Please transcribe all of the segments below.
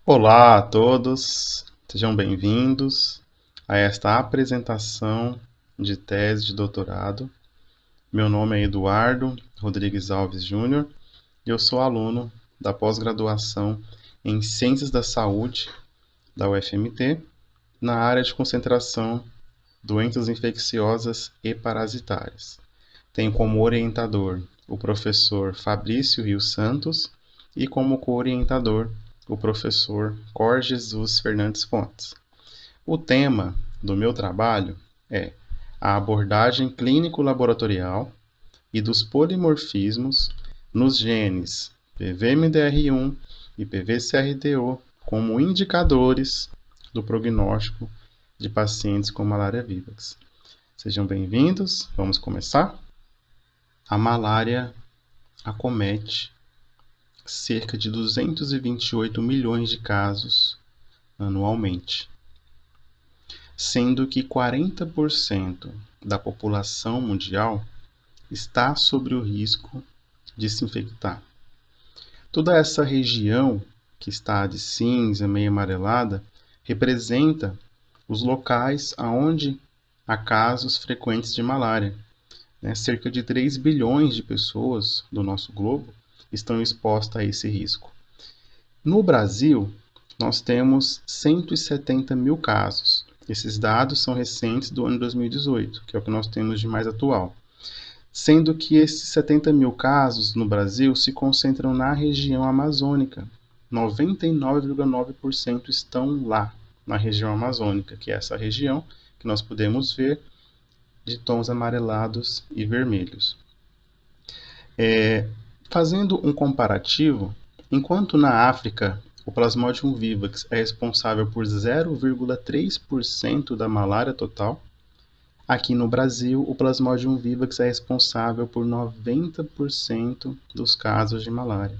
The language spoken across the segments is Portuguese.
Olá a todos, sejam bem-vindos a esta apresentação de tese de doutorado. Meu nome é Eduardo Rodrigues Alves Júnior e eu sou aluno da pós-graduação em Ciências da Saúde da UFMT, na área de concentração Doenças Infecciosas e Parasitárias. Tenho como orientador o professor Fabrício Rios Santos e como co-orientador o professor Cor Jesus Fernandes Fontes. O tema do meu trabalho é a abordagem clínico-laboratorial e dos polimorfismos nos genes PVMDR1 e PVCRDO como indicadores do prognóstico de pacientes com malária vivax. Sejam bem-vindos, vamos começar? A malária acomete cerca de 228 milhões de casos anualmente, sendo que 40% da população mundial está sobre o risco de se infectar. Toda essa região que está de cinza, meio amarelada, representa os locais onde há casos frequentes de malária. Cerca de 3 bilhões de pessoas do nosso globo estão expostas a esse risco. No Brasil, nós temos 170 mil casos. Esses dados são recentes do ano 2018, que é o que nós temos de mais atual. Sendo que esses 70 mil casos no Brasil se concentram na região amazônica. 99,9% estão lá, na região amazônica, que é essa região que nós podemos ver de tons amarelados e vermelhos. Fazendo um comparativo, enquanto na África o Plasmodium vivax é responsável por 0,3% da malária total, aqui no Brasil o Plasmodium vivax é responsável por 90% dos casos de malária.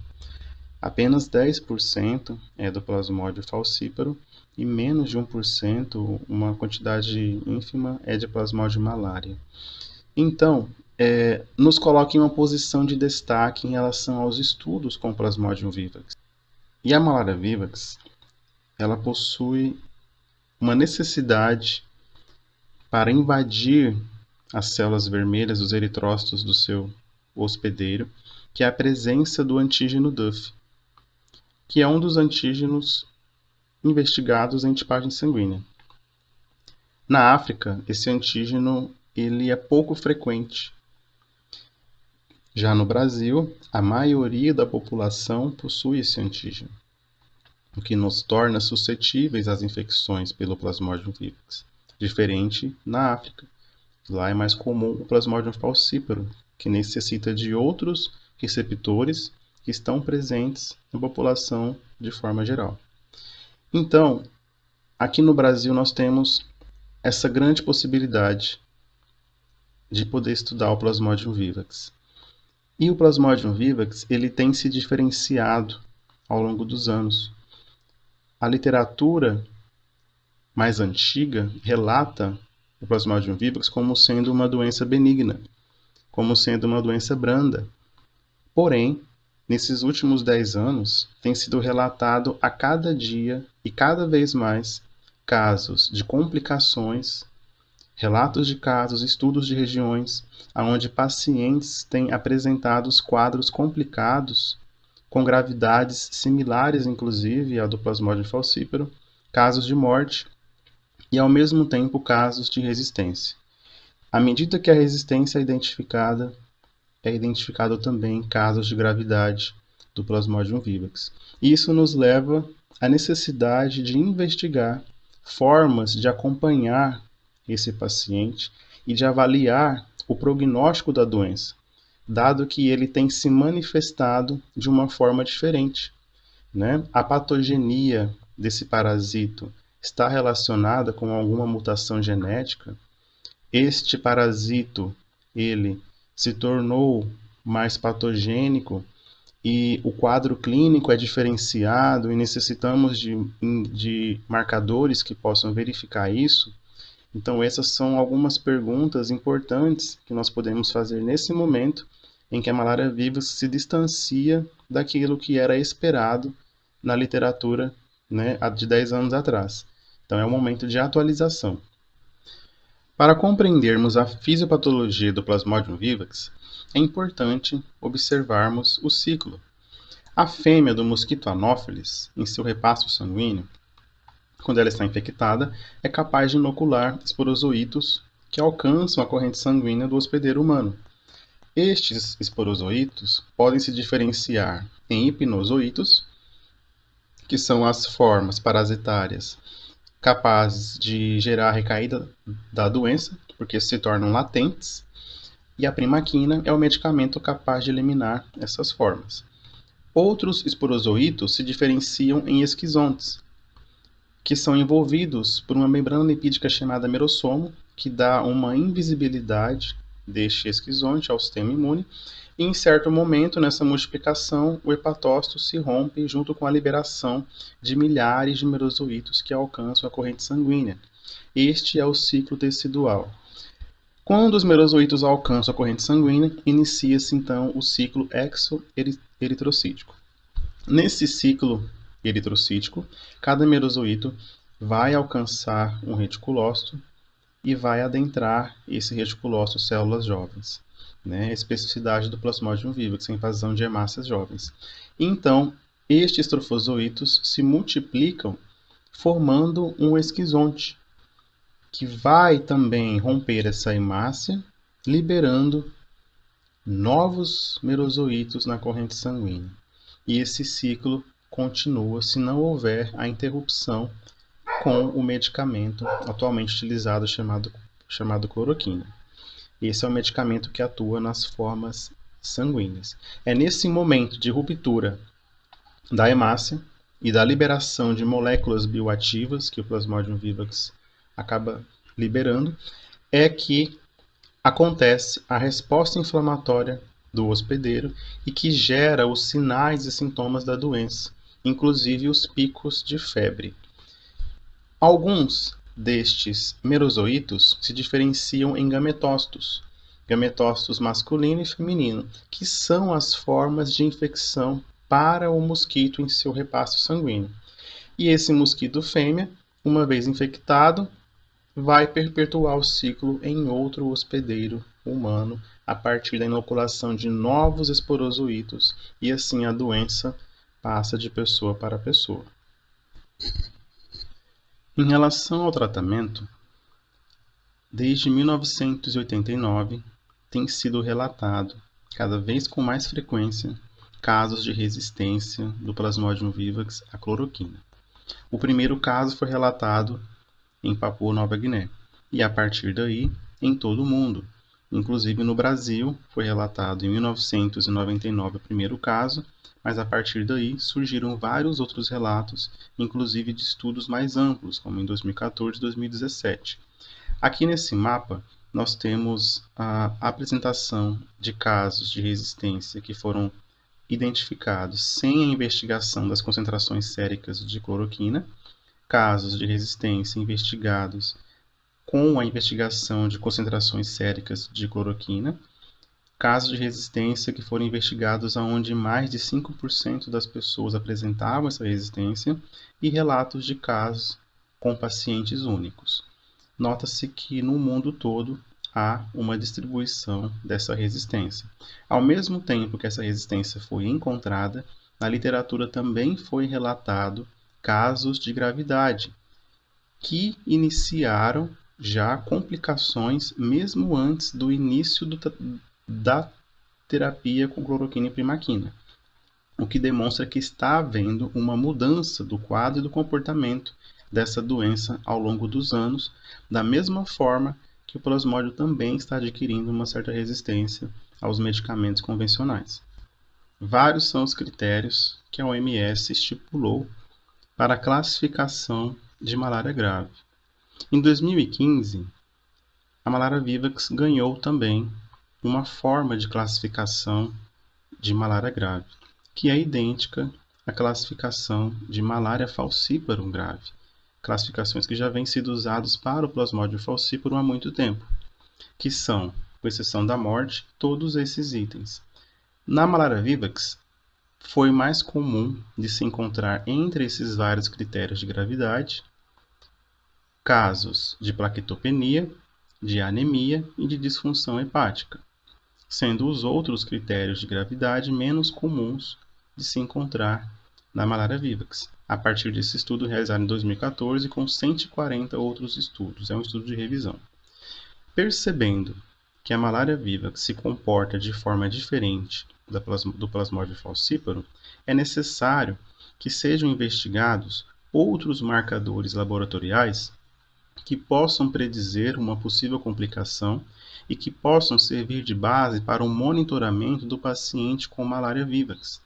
Apenas 10% é do Plasmodium falciparum e menos de 1%, uma quantidade ínfima, é de Plasmodium malaria. Então, nos coloca em uma posição de destaque em relação aos estudos com Plasmodium vivax. E a malária vivax, ela possui uma necessidade para invadir as células vermelhas, os eritrócitos do seu hospedeiro, que é a presença do antígeno DUF, que é um dos antígenos investigados em tipagem sanguínea. Na África, esse antígeno ele é pouco frequente. Já no Brasil, a maioria da população possui esse antígeno, o que nos torna suscetíveis às infecções pelo Plasmodium vivax, diferente na África. Lá é mais comum o Plasmodium falciparum, que necessita de outros receptores que estão presentes na população de forma geral. Então, aqui no Brasil nós temos essa grande possibilidade de poder estudar o Plasmodium vivax. E o Plasmodium vivax ele tem se diferenciado ao longo dos anos. A literatura mais antiga relata o Plasmodium vivax como sendo uma doença benigna, como sendo uma doença branda. Porém, nesses últimos 10 anos, tem sido relatado a cada dia e cada vez mais casos de complicações, relatos de casos, estudos de regiões, onde pacientes têm apresentado quadros complicados, com gravidades similares, inclusive, à do Plasmodium falciparum, casos de morte e, ao mesmo tempo, casos de resistência. À medida que a resistência é identificado também casos de gravidade do Plasmodium vivax. Isso nos leva à necessidade de investigar formas de acompanhar esse paciente e de avaliar o prognóstico da doença, dado que ele tem se manifestado de uma forma diferente. A patogenia desse parasito está relacionada com alguma mutação genética? Este parasito, ele se tornou mais patogênico e o quadro clínico é diferenciado e necessitamos de marcadores que possam verificar isso? Então, essas são algumas perguntas importantes que nós podemos fazer nesse momento em que a malária vivax se distancia daquilo que era esperado na literatura né, a de 10 anos atrás. Então, é um momento de atualização. Para compreendermos a fisiopatologia do Plasmodium vivax, é importante observarmos o ciclo. A fêmea do mosquito Anopheles, em seu repasto sanguíneo, quando ela está infectada, é capaz de inocular esporozoítos que alcançam a corrente sanguínea do hospedeiro humano. Estes esporozoítos podem se diferenciar em hipnozoítos, que são as formas parasitárias capazes de gerar a recaída da doença, porque se tornam latentes, e a primaquina é o medicamento capaz de eliminar essas formas. Outros esporozoítos se diferenciam em esquizontes, que são envolvidos por uma membrana lipídica chamada merossomo, que dá uma invisibilidade deste esquizonte ao sistema imune, e em certo momento, nessa multiplicação, o hepatócito se rompe junto com a liberação de milhares de merozoítos que alcançam a corrente sanguínea. Este é o ciclo tecidual. Quando os merozoítos alcançam a corrente sanguínea, inicia-se então o ciclo exo-eritrocítico. Nesse ciclo eritrocítico, cada merozoíto vai alcançar um reticulócito e vai adentrar esse reticulócito células jovens, né? A especificidade do Plasmodium vivax, a invasão de hemácias jovens. Então, estes trofozoítos se multiplicam formando um esquizonte, que vai também romper essa hemácia, liberando novos merozoítos na corrente sanguínea. E esse ciclo continua se não houver a interrupção com o medicamento atualmente utilizado chamado cloroquina. Esse é o medicamento que atua nas formas sanguíneas. É nesse momento de ruptura da hemácia e da liberação de moléculas bioativas que o Plasmodium vivax acaba liberando, é que acontece a resposta inflamatória do hospedeiro e que gera os sinais e sintomas da doença, inclusive os picos de febre. Alguns destes merozoítos se diferenciam em gametócitos masculino e feminino, que são as formas de infecção para o mosquito em seu repasto sanguíneo. E esse mosquito fêmea, uma vez infectado, vai perpetuar o ciclo em outro hospedeiro humano a partir da inoculação de novos esporozoítos, e assim a doença passa de pessoa para pessoa. Em relação ao tratamento, desde 1989 tem sido relatado, cada vez com mais frequência, casos de resistência do Plasmodium vivax à cloroquina. O primeiro caso foi relatado em Papua Nova Guiné, e a partir daí em todo o mundo. Inclusive no Brasil foi relatado em 1999 o primeiro caso, mas a partir daí surgiram vários outros relatos, inclusive de estudos mais amplos, como em 2014 e 2017. Aqui nesse mapa nós temos a apresentação de casos de resistência que foram identificados sem a investigação das concentrações séricas de cloroquina, casos de resistência investigados com a investigação de concentrações séricas de cloroquina, casos de resistência que foram investigados onde mais de 5% das pessoas apresentavam essa resistência e relatos de casos com pacientes únicos. Nota-se que no mundo todo há uma distribuição dessa resistência. Ao mesmo tempo que essa resistência foi encontrada, na literatura também foi relatado casos de gravidade que iniciaram já complicações mesmo antes do início da terapia com cloroquina e primaquina, o que demonstra que está havendo uma mudança do quadro e do comportamento dessa doença ao longo dos anos, da mesma forma que o plasmódio também está adquirindo uma certa resistência aos medicamentos convencionais. Vários são os critérios que a OMS estipulou para a classificação de malária grave. Em 2015, a malária vivax ganhou também uma forma de classificação de malária grave, que é idêntica à classificação de malária falciparum grave, classificações que já vêm sido usadas para o Plasmodium falciparum há muito tempo, que são, com exceção da morte, todos esses itens. Na malária vivax, foi mais comum de se encontrar entre esses vários critérios de gravidade casos de plaquetopenia, de anemia e de disfunção hepática, sendo os outros critérios de gravidade menos comuns de se encontrar na malária vivax, a partir desse estudo realizado em 2014 com 140 outros estudos. É um estudo de revisão. Percebendo que a malária vivax se comporta de forma diferente do Plasmodium falciparum, é necessário que sejam investigados outros marcadores laboratoriais que possam predizer uma possível complicação e que possam servir de base para o monitoramento do paciente com malária vivax.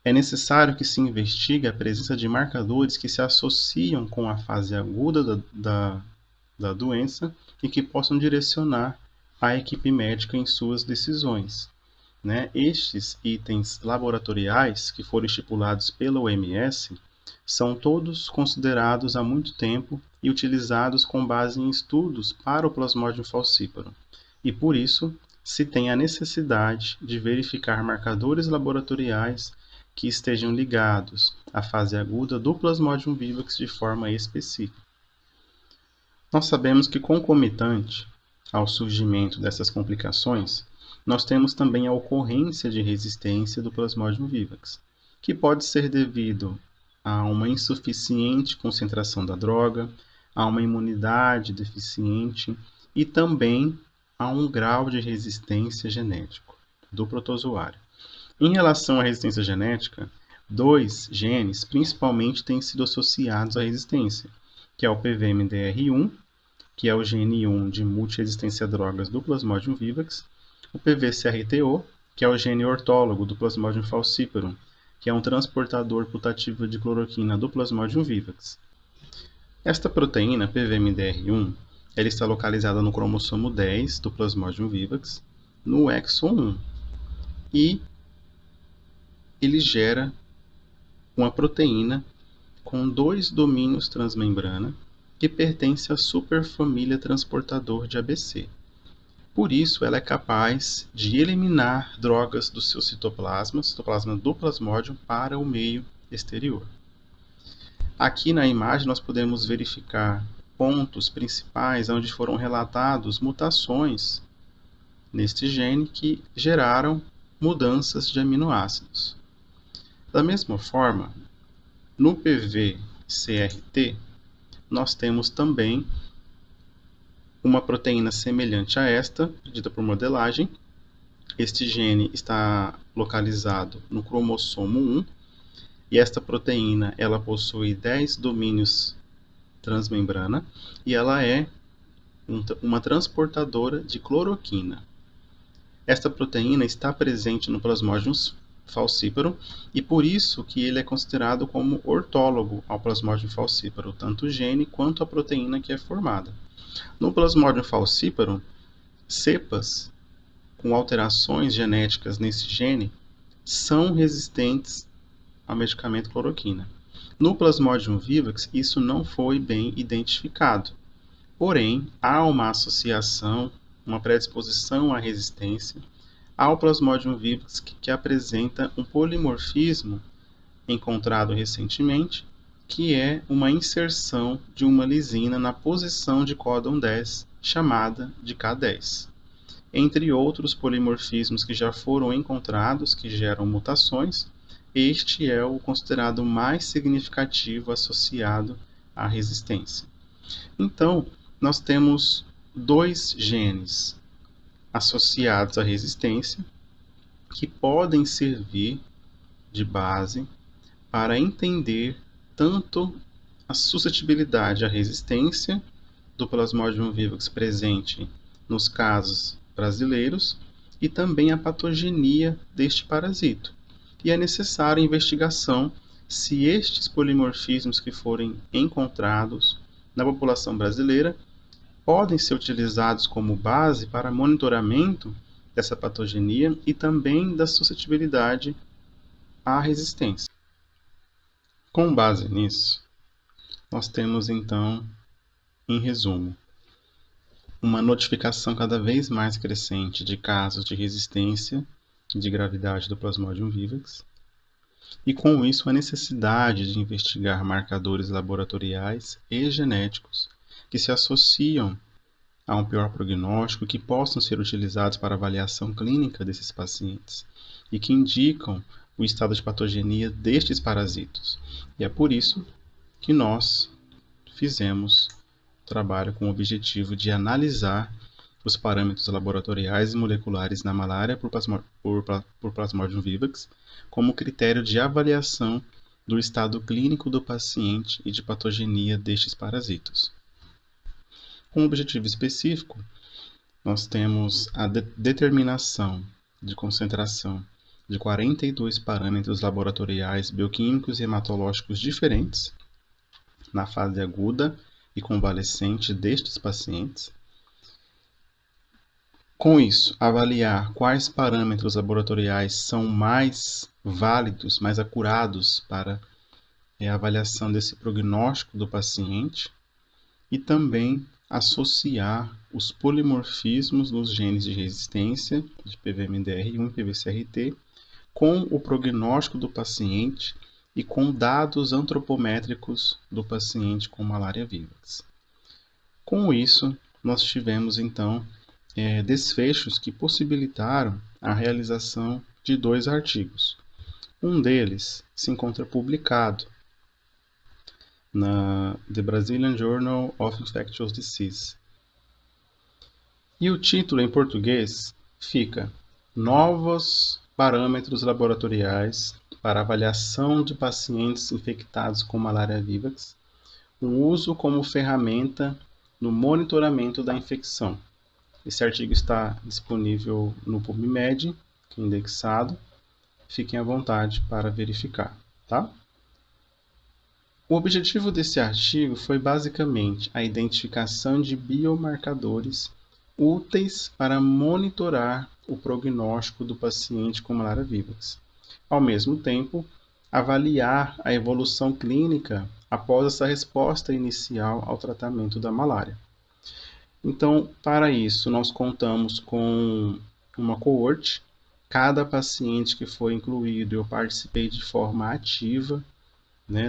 É necessário que se investigue a presença de marcadores que se associam com a fase aguda da doença e que possam direcionar a equipe médica em suas decisões. Estes itens laboratoriais que foram estipulados pela OMS são todos considerados há muito tempo e utilizados com base em estudos para o Plasmodium falciparum. E por isso, se tem a necessidade de verificar marcadores laboratoriais que estejam ligados à fase aguda do Plasmodium vivax de forma específica. Nós sabemos que concomitante ao surgimento dessas complicações, nós temos também a ocorrência de resistência do Plasmodium vivax, que pode ser devido a uma insuficiente concentração da droga, a uma imunidade deficiente e também a um grau de resistência genético do protozoário. Em relação à resistência genética, 2 genes principalmente têm sido associados à resistência, que é o PVMDR1, que é o gene 1 de multiresistência a drogas do Plasmodium vivax, o PVCRTO, que é o gene ortólogo do Plasmodium falciparum, que é um transportador putativo de cloroquina do Plasmodium vivax. Esta proteína, PVMDR1, ela está localizada no cromossomo 10 do Plasmodium vivax, no exon 1, e ele gera uma proteína com 2 domínios transmembrana que pertence à superfamília transportador de ABC. Por isso, ela é capaz de eliminar drogas do seu citoplasma do plasmódium, para o meio exterior. Aqui na imagem nós podemos verificar pontos principais onde foram relatados mutações neste gene que geraram mudanças de aminoácidos. Da mesma forma, no PVCRT, nós temos também uma proteína semelhante a esta, dita por modelagem. Este gene está localizado no cromossomo 1 e esta proteína ela possui 10 domínios transmembrana e ela é uma transportadora de cloroquina. Esta proteína está presente no Plasmodium falciparum e por isso que ele é considerado como ortólogo ao Plasmodium falciparum, tanto o gene quanto a proteína que é formada. No Plasmodium falciparum, cepas com alterações genéticas nesse gene são resistentes ao medicamento cloroquina. No Plasmodium vivax, isso não foi bem identificado. Porém, há uma associação, uma predisposição à resistência ao Plasmodium vivax que apresenta um polimorfismo encontrado recentemente, que é uma inserção de uma lisina na posição de códon 10, chamada de K10. Entre outros polimorfismos que já foram encontrados, que geram mutações, este é o considerado mais significativo associado à resistência. Então, nós temos 2 genes associados à resistência que podem servir de base para entender tanto a suscetibilidade à resistência do Plasmodium vivax presente nos casos brasileiros e também a patogenia deste parasito. E é necessária a investigação se estes polimorfismos que forem encontrados na população brasileira podem ser utilizados como base para monitoramento dessa patogenia e também da suscetibilidade à resistência. Com base nisso, nós temos então, em resumo, uma notificação cada vez mais crescente de casos de resistência de gravidade do Plasmodium vivax, e com isso a necessidade de investigar marcadores laboratoriais e genéticos que se associam a um pior prognóstico que possam ser utilizados para avaliação clínica desses pacientes e que indicam o estado de patogenia destes parasitos. E é por isso que nós fizemos trabalho com o objetivo de analisar os parâmetros laboratoriais e moleculares na malária por Plasmodium vivax como critério de avaliação do estado clínico do paciente e de patogenia destes parasitos. Com um objetivo específico, nós temos a determinação de concentração de 42 parâmetros laboratoriais bioquímicos e hematológicos diferentes na fase aguda e convalescente destes pacientes. Com isso, avaliar quais parâmetros laboratoriais são mais válidos, mais acurados para a avaliação desse prognóstico do paciente e também associar os polimorfismos nos genes de resistência de PVMDR1 e PVCRT com o prognóstico do paciente e com dados antropométricos do paciente com malária vivax. Com isso, nós tivemos então desfechos que possibilitaram a realização de 2 artigos. Um deles se encontra publicado na The Brazilian Journal of Infectious Disease. E o título em português fica Novos parâmetros laboratoriais para avaliação de pacientes infectados com malária vivax, o uso como ferramenta no monitoramento da infecção. Esse artigo está disponível no PubMed, indexado. Fiquem à vontade para verificar, tá? O objetivo desse artigo foi basicamente a identificação de biomarcadores úteis para monitorar o prognóstico do paciente com malária vivax. Ao mesmo tempo, avaliar a evolução clínica após essa resposta inicial ao tratamento da malária. Então, para isso, nós contamos com uma coorte. Cada paciente que foi incluído, eu participei de forma ativa,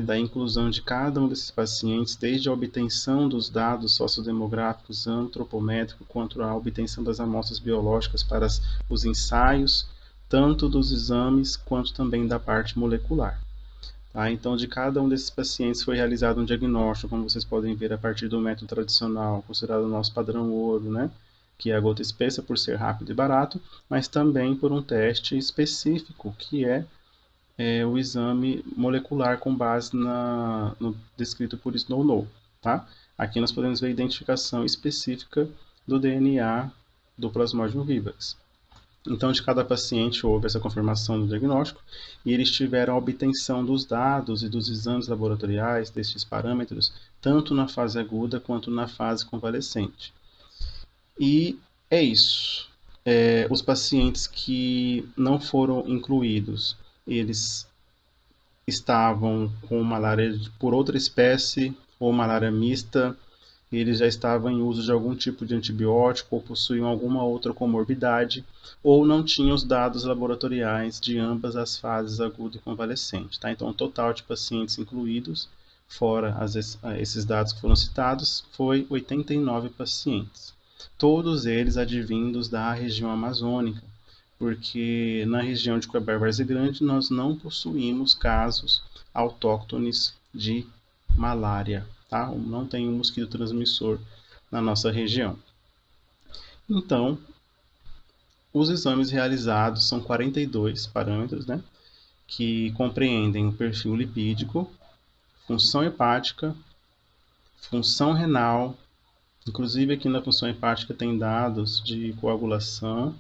da inclusão de cada um desses pacientes, desde a obtenção dos dados sociodemográficos, antropométricos, quanto a obtenção das amostras biológicas para os ensaios, tanto dos exames quanto também da parte molecular. Tá? Então, de cada um desses pacientes foi realizado um diagnóstico, como vocês podem ver, a partir do método tradicional, considerado o nosso padrão ouro, que é a gota espessa por ser rápido e barato, mas também por um teste específico, que é o exame molecular com base no descrito por SNOW-No. Tá? Aqui nós podemos ver a identificação específica do DNA do Plasmodium vivax. Então, de cada paciente houve essa confirmação do diagnóstico e eles tiveram a obtenção dos dados e dos exames laboratoriais destes parâmetros, tanto na fase aguda quanto na fase convalescente. E é isso. Os pacientes que não foram incluídos, eles estavam com malária por outra espécie ou malária mista, eles já estavam em uso de algum tipo de antibiótico ou possuíam alguma outra comorbidade ou não tinham os dados laboratoriais de ambas as fases aguda e convalescente. Tá? Então, o total de pacientes incluídos, fora esses dados que foram citados, foi 89 pacientes. Todos eles advindos da região amazônica, porque na região de Cuiabá-Várzea Grande nós não possuímos casos autóctones de malária, tá? Não tem um mosquito transmissor na nossa região. Então, os exames realizados são 42 parâmetros, que compreendem o perfil lipídico, função hepática, função renal, inclusive aqui na função hepática tem dados de coagulação,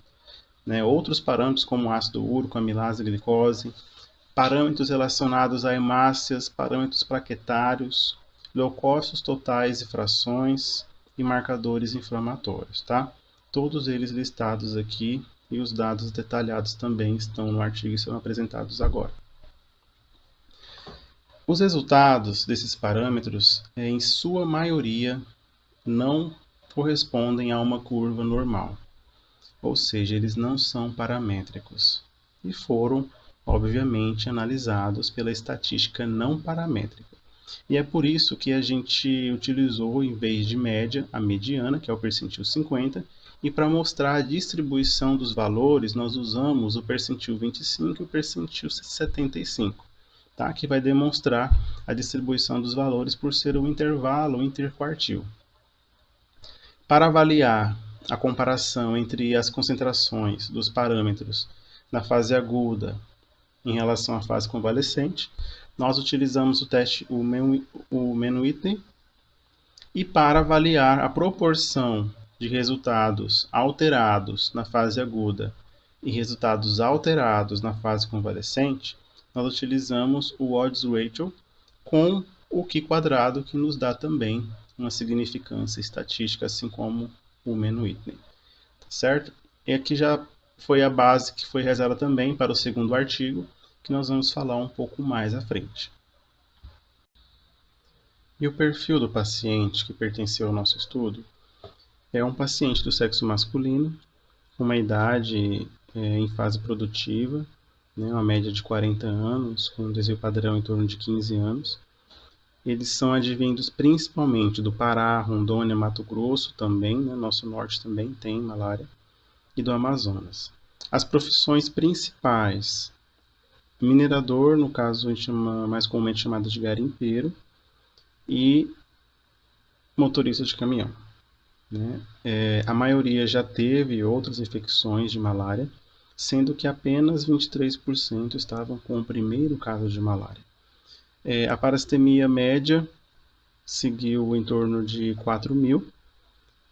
outros parâmetros como ácido úrico, amilase, glicose, parâmetros relacionados a hemácias, parâmetros plaquetários, leucócitos totais e frações e marcadores inflamatórios, tá? Todos eles listados aqui e os dados detalhados também estão no artigo e serão apresentados agora. Os resultados desses parâmetros, em sua maioria, não correspondem a uma curva normal, ou seja, eles não são paramétricos e foram obviamente analisados pela estatística não paramétrica. E é por isso que a gente utilizou, em vez de média, a mediana, que é o percentil 50, e para mostrar a distribuição dos valores, nós usamos o percentil 25 e o percentil 75, tá? Que vai demonstrar a distribuição dos valores por ser o intervalo interquartil. Para avaliar a comparação entre as concentrações dos parâmetros na fase aguda em relação à fase convalescente, nós utilizamos o teste o Mann-Whitney, e para avaliar a proporção de resultados alterados na fase aguda e resultados alterados na fase convalescente, nós utilizamos o Odds Ratio com o Q quadrado, que nos dá também uma significância estatística, assim como o Mann-Whitney. Tá certo? E aqui já foi a base que foi rezada também para o segundo artigo, que nós vamos falar um pouco mais à frente. E o perfil do paciente que pertenceu ao nosso estudo é um paciente do sexo masculino, com uma idade em fase produtiva, né, uma média de 40 anos, com um desvio padrão em torno de 15 anos. Eles são advindos principalmente do Pará, Rondônia, Mato Grosso também, né, nosso norte também tem malária, e do Amazonas. As profissões principais: minerador, no caso a gente chama, mais comumente chamado de garimpeiro, e motorista de caminhão. Né? A maioria já teve outras infecções de malária, sendo que apenas 23% estavam com o primeiro caso de malária. A parasitemia média seguiu em torno de 4.000,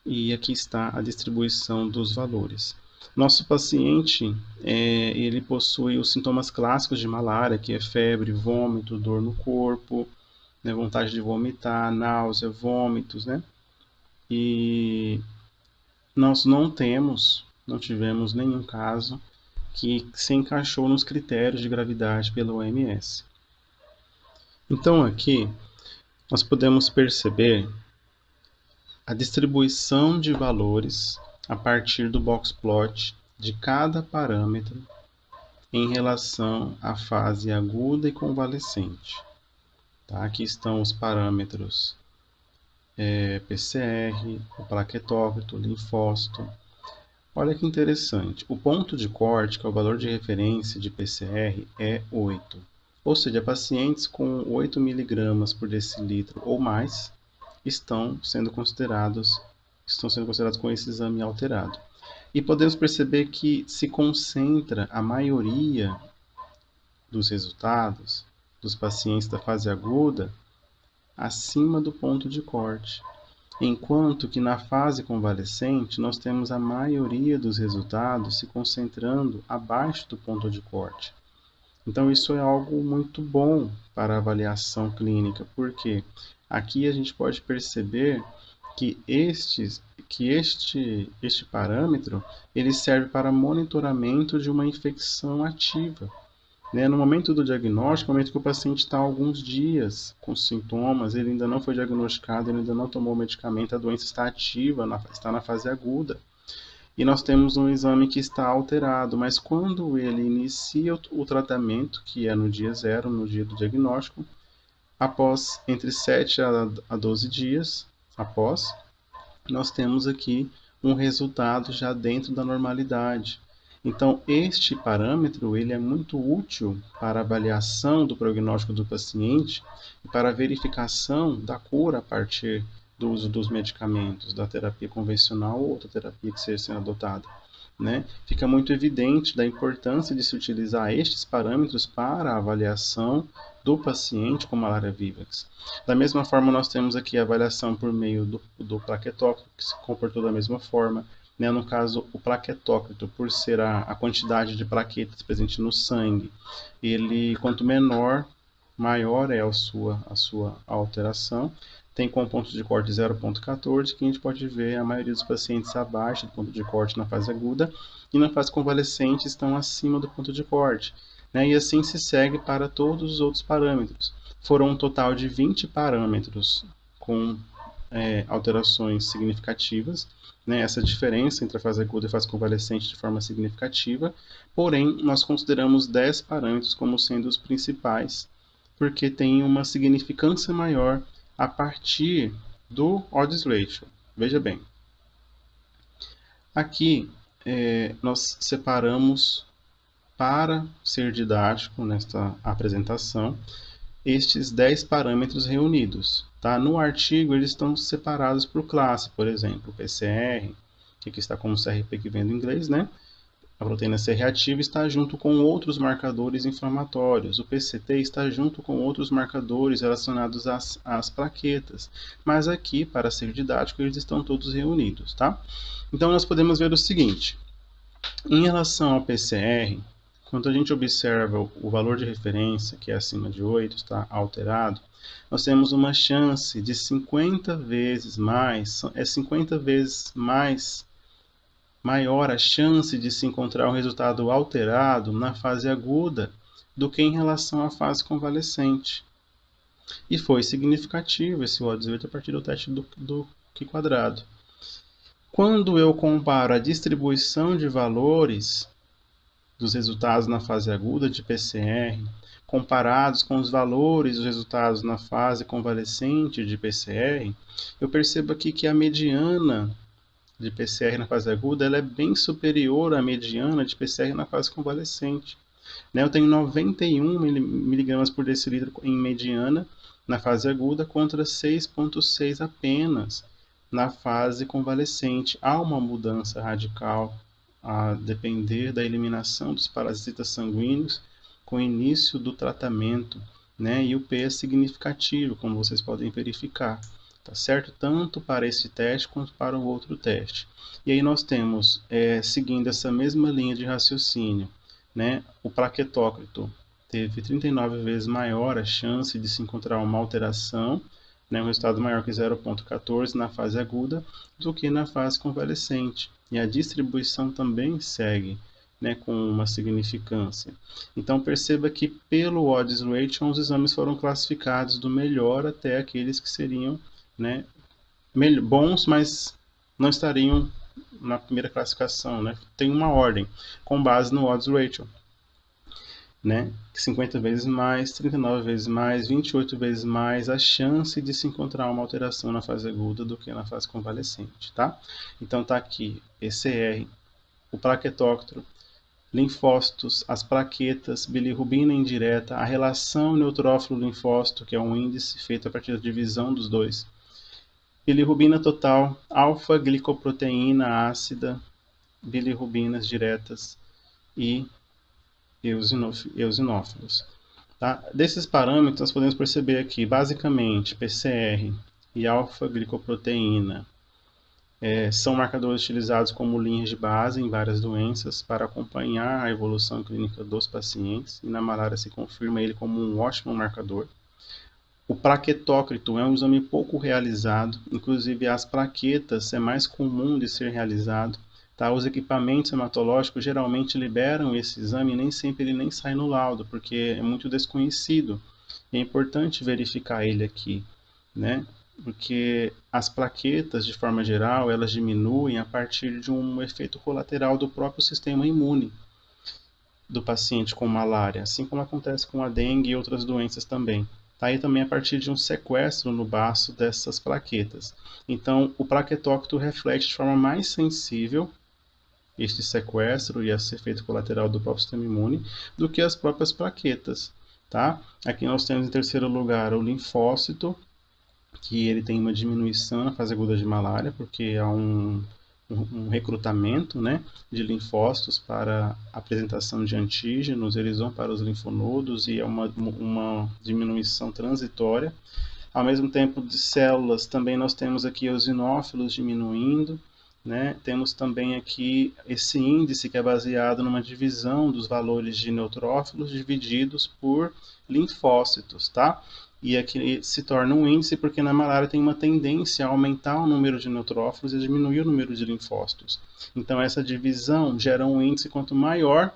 e aqui está a distribuição dos valores. Nosso paciente, ele possui os sintomas clássicos de malária, que é febre, vômito, dor no corpo, né, vontade de vomitar, náusea, vômitos, né? E nós não tivemos nenhum caso que se encaixou nos critérios de gravidade pela OMS. Então aqui nós podemos perceber a distribuição de valores a partir do box plot de cada parâmetro em relação à fase aguda e convalescente. Tá? Aqui estão os parâmetros PCR, o plaquetómetro, o linfócito. Olha que interessante, o ponto de corte, que é o valor de referência de PCR, é 8. Ou seja, pacientes com 8 mg por decilitro ou mais estão sendo considerados com esse exame alterado. E podemos perceber que se concentra a maioria dos resultados dos pacientes da fase aguda acima do ponto de corte, enquanto que na fase convalescente nós temos a maioria dos resultados se concentrando abaixo do ponto de corte. Então isso é algo muito bom para a avaliação clínica, porque aqui a gente pode perceber que este parâmetro ele serve para monitoramento de uma infecção ativa. Né? No momento do diagnóstico, no momento que o paciente está há alguns dias com sintomas, ele ainda não foi diagnosticado, ele ainda não tomou o medicamento, a doença está ativa, está na fase aguda. E nós temos um exame que está alterado, mas quando ele inicia o tratamento, que é no dia 0, no dia do diagnóstico, após entre 7 a 12 dias após, nós temos aqui um resultado já dentro da normalidade. Então, este parâmetro ele é muito útil para a avaliação do prognóstico do paciente e para a verificação da cura a partir do uso dos medicamentos, da terapia convencional ou outra terapia que seja sendo adotada. Né? Fica muito evidente da importância de se utilizar estes parâmetros para a avaliação do paciente com malária vivax. Da mesma forma, nós temos aqui a avaliação por meio do plaquetómetro, que se comportou da mesma forma. Né? No caso, o plaquetómetro, por ser a quantidade de plaquetas presente no sangue, ele, quanto menor, maior é a sua alteração. Tem com ponto de corte 0,14, que a gente pode ver a maioria dos pacientes abaixo do ponto de corte na fase aguda e na fase convalescente estão acima do ponto de corte. Né? E assim se segue para todos os outros parâmetros. Foram um total de 20 parâmetros com alterações significativas, né, essa diferença entre a fase aguda e a fase convalescente de forma significativa, porém, nós consideramos 10 parâmetros como sendo os principais, porque tem uma significância maior a partir do odds ratio. Veja bem, aqui nós separamos, para ser didático nesta apresentação, estes 10 parâmetros reunidos. Tá? No artigo, eles estão separados por classe, por exemplo, o PCR, que aqui está como CRP que vem do inglês, né? A proteína C reativa está junto com outros marcadores inflamatórios. O PCT está junto com outros marcadores relacionados às plaquetas. Mas aqui, para ser didático, eles estão todos reunidos, tá? Então, nós podemos ver o seguinte. Em relação ao PCR, quando a gente observa o valor de referência, que é acima de 8, está alterado, nós temos uma chance de 50 vezes mais, 50 vezes mais maior a chance de se encontrar um resultado alterado na fase aguda do que em relação à fase convalescente. E foi significativo esse odds ratio a partir do teste do Q². Quando eu comparo a distribuição de valores dos resultados na fase aguda de PCR, comparados com os valores dos resultados na fase convalescente de PCR, eu percebo aqui que a mediana de PCR na fase aguda ela é bem superior à mediana de PCR na fase convalescente. Eu tenho 91 mg por decilitro em mediana na fase aguda contra 6,6 apenas na fase convalescente. Há uma mudança radical a depender da eliminação dos parasitas sanguíneos com o início do tratamento, né? E o P é significativo, como vocês podem verificar, tá certo? Tanto para esse teste quanto para o outro teste. E aí nós temos, seguindo essa mesma linha de raciocínio, né? O plaquetócrito teve 39 vezes maior a chance de se encontrar uma alteração, né, um resultado maior que 0,14 na fase aguda do que na fase convalescente. E a distribuição também segue, né, com uma significância. Então perceba que pelo odds ratio os exames foram classificados do melhor até aqueles que seriam, né, bons, mas não estariam na primeira classificação, né? Tem uma ordem com base no odds ratio, né? 50 vezes mais, 39 vezes mais, 28 vezes mais a chance de se encontrar uma alteração na fase aguda do que na fase convalescente, tá? Então tá aqui PCR, o plaquetóctero, linfócitos, as plaquetas, bilirrubina indireta, a relação neutrófilo-linfócito, que é um índice feito a partir da divisão dos dois, bilirrubina total, alfa-glicoproteína ácida, bilirrubinas diretas e eosinófilos. Tá? Desses parâmetros, nós podemos perceber aqui, basicamente, PCR e alfa-glicoproteína são marcadores utilizados como linhas de base em várias doenças para acompanhar a evolução clínica dos pacientes, e na malária se confirma ele como um ótimo marcador. O plaquetócrito é um exame pouco realizado, inclusive as plaquetas é mais comum de ser realizado. Tá? Os equipamentos hematológicos geralmente liberam esse exame e nem sempre ele nem sai no laudo, porque é muito desconhecido. É importante verificar ele aqui, né? Porque as plaquetas, de forma geral, elas diminuem a partir de um efeito colateral do próprio sistema imune do paciente com malária, assim como acontece com a dengue e outras doenças também. Tá? E também a partir de um sequestro no baço dessas plaquetas. Então, o plaquetócrito reflete de forma mais sensível este sequestro e esse efeito colateral do próprio sistema imune do que as próprias plaquetas. Tá? Aqui nós temos em terceiro lugar o linfócito, que ele tem uma diminuição na fase aguda de malária, porque há um recrutamento, né, de linfócitos para a apresentação de antígenos, eles vão para os linfonodos e é uma diminuição transitória. Ao mesmo tempo, de células, também nós temos aqui os eosinófilos diminuindo, né? Temos também aqui esse índice que é baseado numa divisão dos valores de neutrófilos divididos por linfócitos, tá? E aqui se torna um índice porque na malária tem uma tendência a aumentar o número de neutrófilos e diminuir o número de linfócitos. Então essa divisão gera um índice, quanto maior,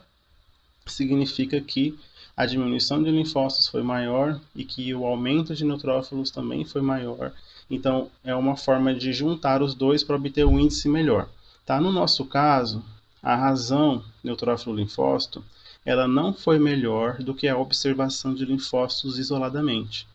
significa que a diminuição de linfócitos foi maior e que o aumento de neutrófilos também foi maior. Então, é uma forma de juntar os dois para obter um índice melhor. Tá? No nosso caso, a razão neutrófilo-linfócito, ela não foi melhor do que a observação de linfócitos isoladamente.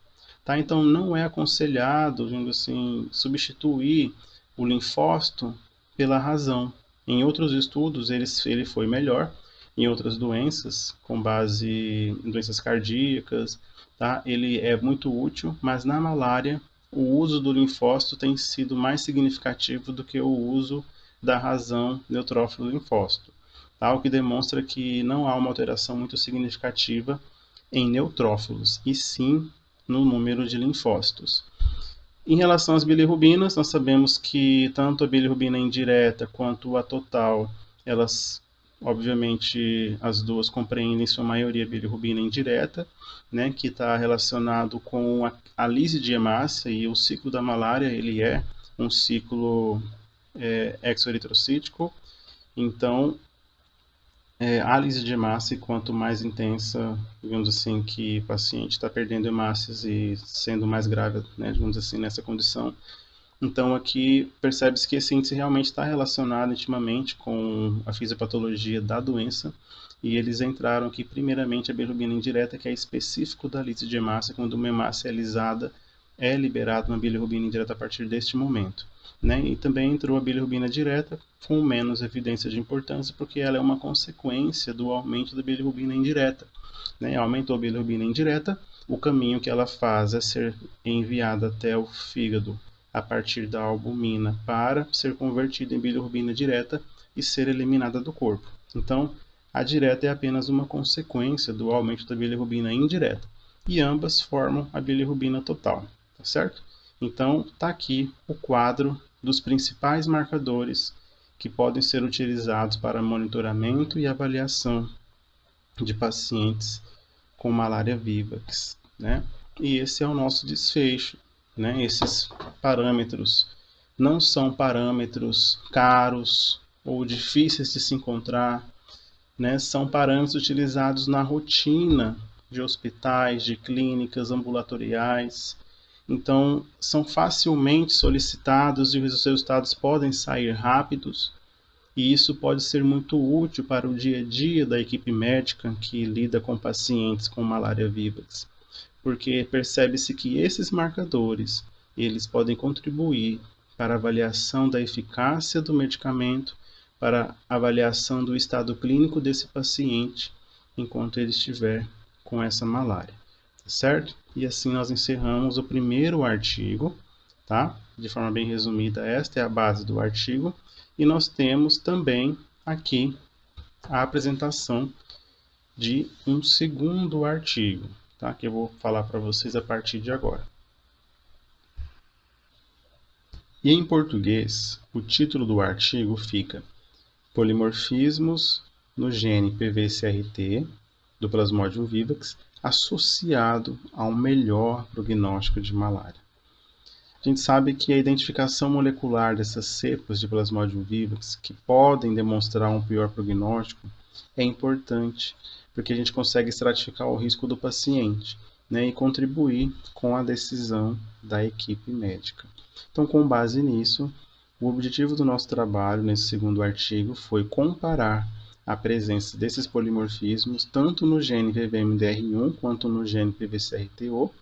Tá? Então, não é aconselhado, assim, substituir o linfócito pela razão. Em outros estudos, ele foi melhor, em outras doenças, com base em doenças cardíacas, tá? Ele é muito útil, mas na malária, o uso do linfócito tem sido mais significativo do que o uso da razão neutrófilo-linfócito, tá? O que demonstra que não há uma alteração muito significativa em neutrófilos, e sim no número de linfócitos. Em relação às bilirrubinas, nós sabemos que tanto a bilirrubina indireta quanto a total, elas, obviamente, as duas compreendem em sua maioria a bilirrubina indireta, né, que está relacionado com a lise de hemácia, e o ciclo da malária, ele é um ciclo exoeritrocítico. Então, a lise de hemácia, quanto mais intensa, digamos assim, que o paciente está perdendo hemácias e sendo mais grave, né, digamos assim, nessa condição. Então, aqui percebe-se que esse índice realmente está relacionado intimamente com a fisiopatologia da doença, e eles entraram aqui, primeiramente, a bilirrubina indireta, que é específico da lise de hemácia. Quando uma hemácia é lisada, é liberada uma bilirrubina indireta a partir deste momento. Né? E também entrou a bilirrubina direta, com menos evidência de importância, porque ela é uma consequência do aumento da bilirrubina indireta. Né? Aumentou a bilirrubina indireta, o caminho que ela faz é ser enviada até o fígado a partir da albumina para ser convertida em bilirrubina direta e ser eliminada do corpo. Então, a direta é apenas uma consequência do aumento da bilirrubina indireta, e ambas formam a bilirrubina total, tá certo? Então, está aqui o quadro dos principais marcadores que podem ser utilizados para monitoramento e avaliação de pacientes com malária vivax, né? E esse é o nosso desfecho, né? Esses parâmetros não são parâmetros caros ou difíceis de se encontrar, né? São parâmetros utilizados na rotina de hospitais, de clínicas ambulatoriais. Então, são facilmente solicitados e os resultados podem sair rápidos, e isso pode ser muito útil para o dia a dia da equipe médica que lida com pacientes com malária vivax, porque percebe-se que esses marcadores, eles podem contribuir para a avaliação da eficácia do medicamento, para a avaliação do estado clínico desse paciente enquanto ele estiver com essa malária, certo? E assim nós encerramos o primeiro artigo, tá? De forma bem resumida, esta é a base do artigo, e nós temos também aqui a apresentação de um segundo artigo, tá? Que eu vou falar para vocês a partir de agora. E em português, o título do artigo fica Polimorfismos no gene PVCRT do Plasmodium vivax associado a um melhor prognóstico de malária. A gente sabe que a identificação molecular dessas cepas de Plasmodium vivax, que podem demonstrar um pior prognóstico, é importante, porque a gente consegue estratificar o risco do paciente, né, e contribuir com a decisão da equipe médica. Então, com base nisso, o objetivo do nosso trabalho nesse segundo artigo foi comparar a presença desses polimorfismos tanto no gene VVMDR1 quanto no gene PVCRTO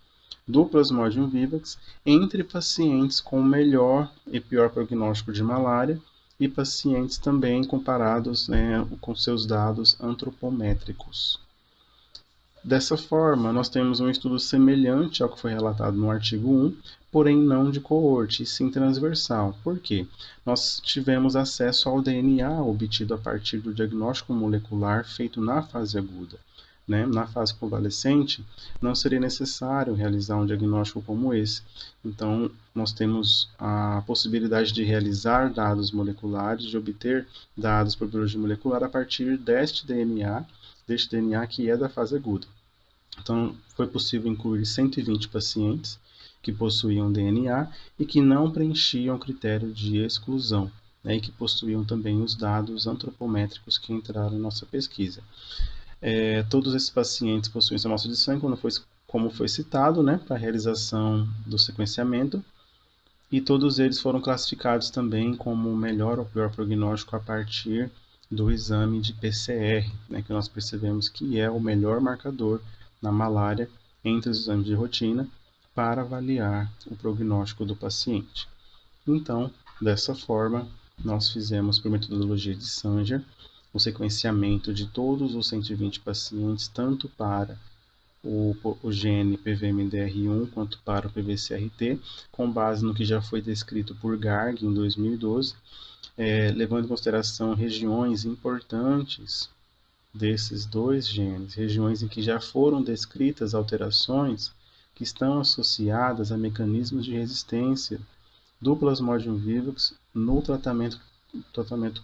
do Plasmodium vivax entre pacientes com melhor e pior prognóstico de malária e pacientes também comparados, né, com seus dados antropométricos. Dessa forma, nós temos um estudo semelhante ao que foi relatado no artigo 1, porém não de coorte, e sim transversal. Por quê? Nós tivemos acesso ao DNA obtido a partir do diagnóstico molecular feito na fase aguda. Né? Na fase convalescente, não seria necessário realizar um diagnóstico como esse. Então, nós temos a possibilidade de realizar dados moleculares, de obter dados por biologia molecular a partir deste DNA que é da fase aguda. Então, foi possível incluir 120 pacientes que possuíam DNA e que não preenchiam o critério de exclusão, né, e que possuíam também os dados antropométricos que entraram em nossa pesquisa. Todos esses pacientes possuem essa amostra de sangue, como foi citado, né, para a realização do sequenciamento, e todos eles foram classificados também como melhor ou pior prognóstico a partir do exame de PCR, né, que nós percebemos que é o melhor marcador na malária entre os exames de rotina para avaliar o prognóstico do paciente. Então, dessa forma, nós fizemos por metodologia de Sanger o sequenciamento de todos os 120 pacientes, tanto para o gene PVMDR1 quanto para o PVCRT, com base no que já foi descrito por Garg em 2012, levando em consideração regiões importantes desses dois genes, regiões em que já foram descritas alterações que estão associadas a mecanismos de resistência do Plasmodium vivax no tratamento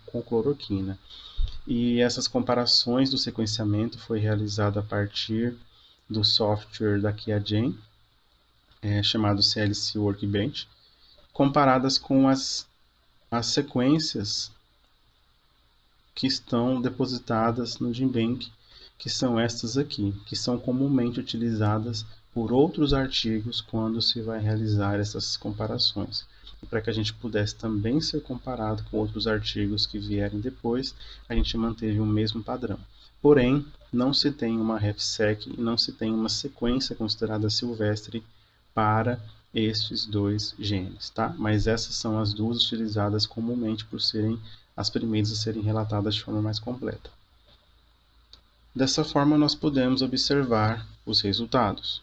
com cloroquina. E essas comparações do sequenciamento foi realizado a partir do software da QIAGEN, chamado CLC Workbench, comparadas com as sequências que estão depositadas no GenBank, que são estas aqui, que são comumente utilizadas por outros artigos quando se vai realizar essas comparações. E para que a gente pudesse também ser comparado com outros artigos que vierem depois, a gente manteve o mesmo padrão. Porém, não se tem uma RefSeq e não se tem uma sequência considerada silvestre para estes dois genes, tá? Mas essas são as duas utilizadas comumente por serem as primeiras a serem relatadas de forma mais completa. Dessa forma, nós podemos observar os resultados.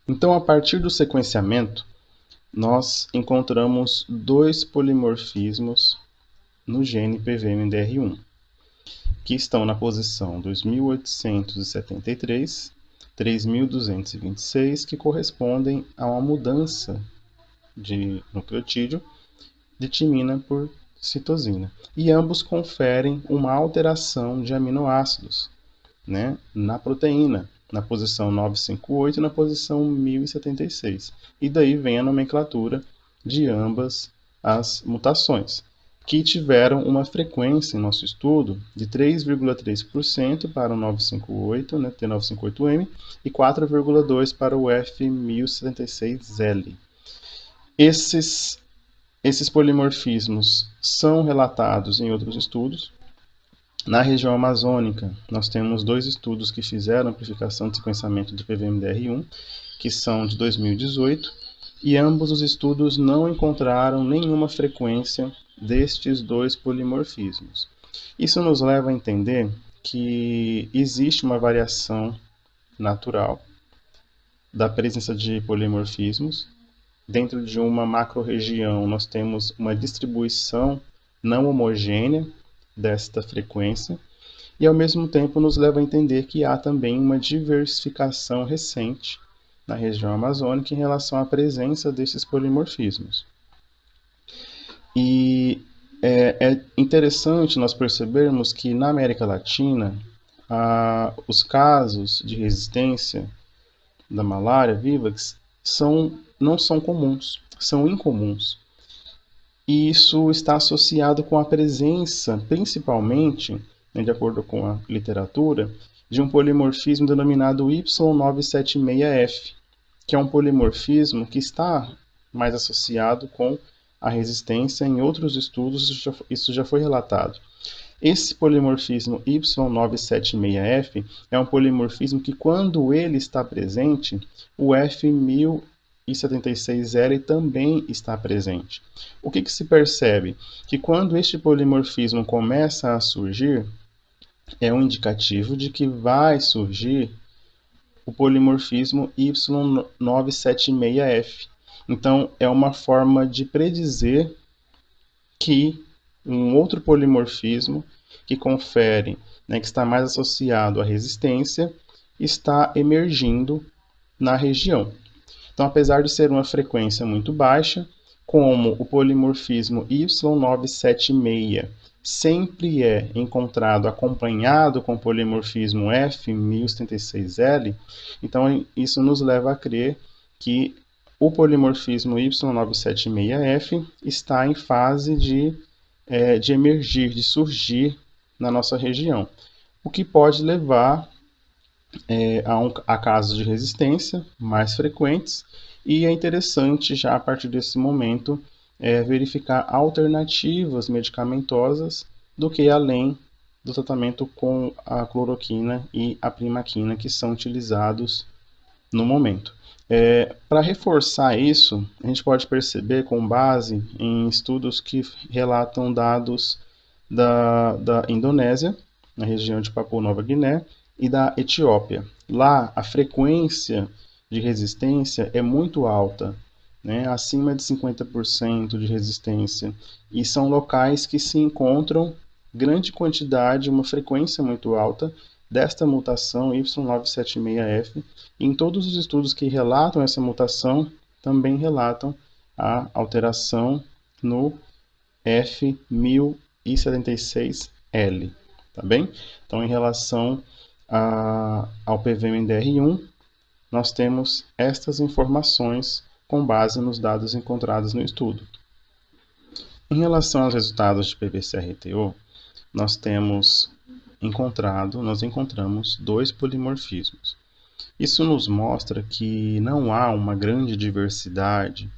Então, a partir do sequenciamento, nós encontramos dois polimorfismos no gene PVMDR1, que estão na posição 2873, 3226, que correspondem a uma mudança de nucleotídeo de timina por citosina. E ambos conferem uma alteração de aminoácidos, né, na proteína, na posição 958 e na posição 1076. E daí vem a nomenclatura de ambas as mutações, que tiveram uma frequência em nosso estudo de 3,3% para o 958, né, T958M, e 4,2% para o F1076L. Esses polimorfismos são relatados em outros estudos. Na região amazônica, nós temos dois estudos que fizeram amplificação de sequenciamento de PVMDR1, que são de 2018, e ambos os estudos não encontraram nenhuma frequência destes dois polimorfismos. Isso nos leva a entender que existe uma variação natural da presença de polimorfismos. Dentro de uma macro-região, nós temos uma distribuição não homogênea desta frequência, e ao mesmo tempo nos leva a entender que há também uma diversificação recente na região amazônica em relação à presença desses polimorfismos. E é interessante nós percebermos que na América Latina, os casos de resistência da malária vivax não são comuns, são incomuns. E isso está associado com a presença, principalmente, né, de acordo com a literatura, de um polimorfismo denominado Y976F, que é um polimorfismo que está mais associado com a resistência. Em outros estudos isso já foi relatado. Esse polimorfismo Y976F é um polimorfismo que, quando ele está presente, o F1076L também está presente. O que se percebe? Que quando este polimorfismo começa a surgir, é um indicativo de que vai surgir o polimorfismo Y976F. Então, é uma forma de predizer que um outro polimorfismo que confere, né, que está mais associado à resistência, está emergindo na região. Então, apesar de ser uma frequência muito baixa, como o polimorfismo Y976 sempre é encontrado acompanhado com o polimorfismo F1076L, então isso nos leva a crer que o polimorfismo Y976F está em fase de emergir, de surgir na nossa região. o que pode levar a casos de resistência mais frequentes, e é interessante já a partir desse momento verificar alternativas medicamentosas do que além do tratamento com a cloroquina e a primaquina que são utilizados no momento. Para reforçar isso, a gente pode perceber com base em estudos que relatam dados da Indonésia, na região de Papua Nova Guiné, e da Etiópia. Lá, a frequência de resistência é muito alta, né? Acima de 50% de resistência. E são locais que se encontram grande quantidade, uma frequência muito alta desta mutação Y976F. E em todos os estudos que relatam essa mutação, também relatam a alteração no F1076L, tá bem? Então, em relação ao PVMDR1, nós temos estas informações com base nos dados encontrados no estudo. Em relação aos resultados de PBC-RTO, nós encontramos 2 polimorfismos. Isso nos mostra que não há uma grande diversidade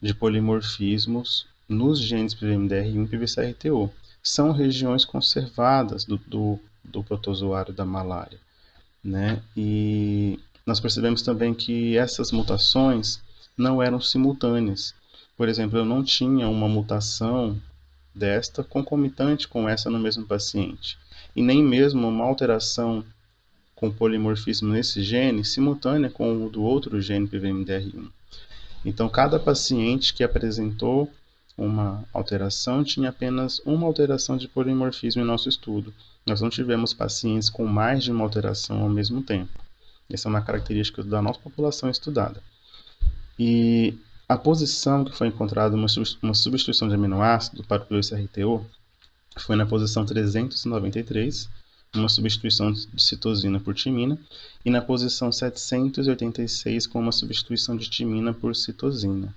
de polimorfismos nos genes PVMDR1 e PBC-RTO. São regiões conservadas do protozoário da malária, né? E nós percebemos também que essas mutações não eram simultâneas. Por exemplo, eu não tinha uma mutação desta concomitante com essa no mesmo paciente, e nem mesmo uma alteração com polimorfismo nesse gene simultânea com o do outro gene PVMDR1. Então, cada paciente que apresentou uma alteração tinha apenas uma alteração de polimorfismo em nosso estudo. Nós não tivemos pacientes com mais de uma alteração ao mesmo tempo. Essa é uma característica da nossa população estudada. E a posição que foi encontrada uma substituição de aminoácido para o PBC-RTO foi na posição 393, uma substituição de citosina por timina, e na posição 786 com uma substituição de timina por citosina,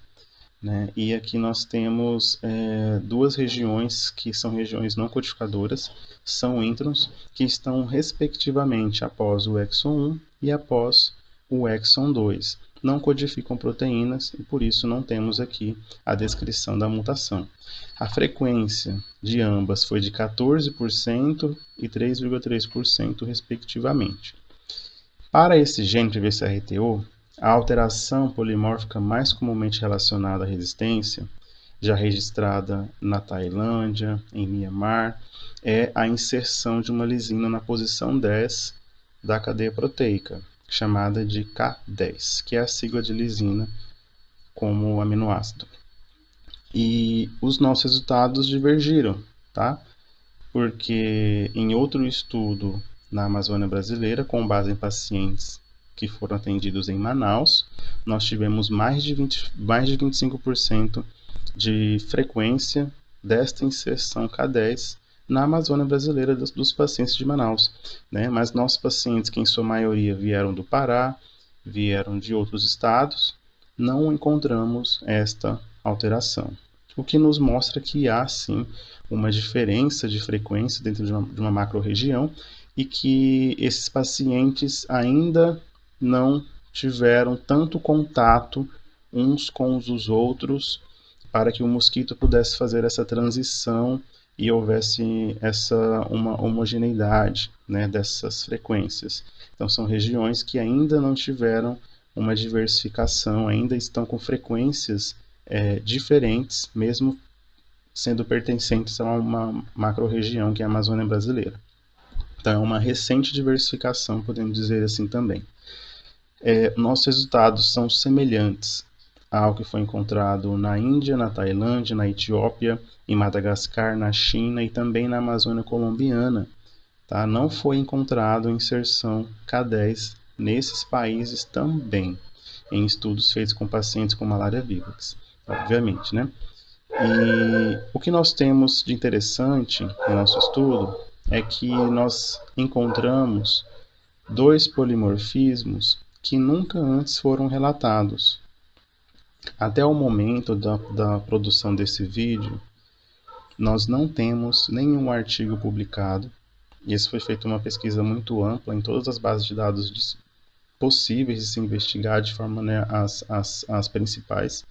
né? E aqui nós temos 2 regiões que são regiões não codificadoras, são introns, que estão respectivamente após o exon 1 e após o exon 2. Não codificam proteínas e por isso não temos aqui a descrição da mutação. A frequência de ambas foi de 14% e 3,3% respectivamente. Para esse gene PBC-RTO, a alteração polimórfica mais comumente relacionada à resistência, já registrada na Tailândia, em Mianmar, é a inserção de uma lisina na posição 10 da cadeia proteica, chamada de K10, que é a sigla de lisina como aminoácido. E os nossos resultados divergiram, tá? Porque em outro estudo na Amazônia brasileira, com base em pacientes que foram atendidos em Manaus, nós tivemos mais de 25% de frequência desta inserção K10 na Amazônia brasileira dos pacientes de Manaus, né? Mas nossos pacientes, que em sua maioria vieram do Pará, vieram de outros estados, não encontramos esta alteração, o que nos mostra que há sim uma diferença de frequência dentro de uma macro-região e que esses pacientes ainda não tiveram tanto contato uns com os outros para que o mosquito pudesse fazer essa transição e houvesse uma homogeneidade, né, dessas frequências. Então são regiões que ainda não tiveram uma diversificação, ainda estão com frequências diferentes, mesmo sendo pertencentes a uma macro-região que é a Amazônia brasileira. Então é uma recente diversificação, podemos dizer assim também. Nossos resultados são semelhantes ao que foi encontrado na Índia, na Tailândia, na Etiópia, em Madagascar, na China e também na Amazônia colombiana. Tá? Não foi encontrado inserção K10 nesses países também, em estudos feitos com pacientes com malária vivax, obviamente, né? E o que nós temos de interessante no nosso estudo é que nós encontramos 2 polimorfismos que nunca antes foram relatados. Até o momento da produção desse vídeo, nós não temos nenhum artigo publicado e isso foi feito uma pesquisa muito ampla em todas as bases de dados possíveis de se investigar de forma, né, as principais,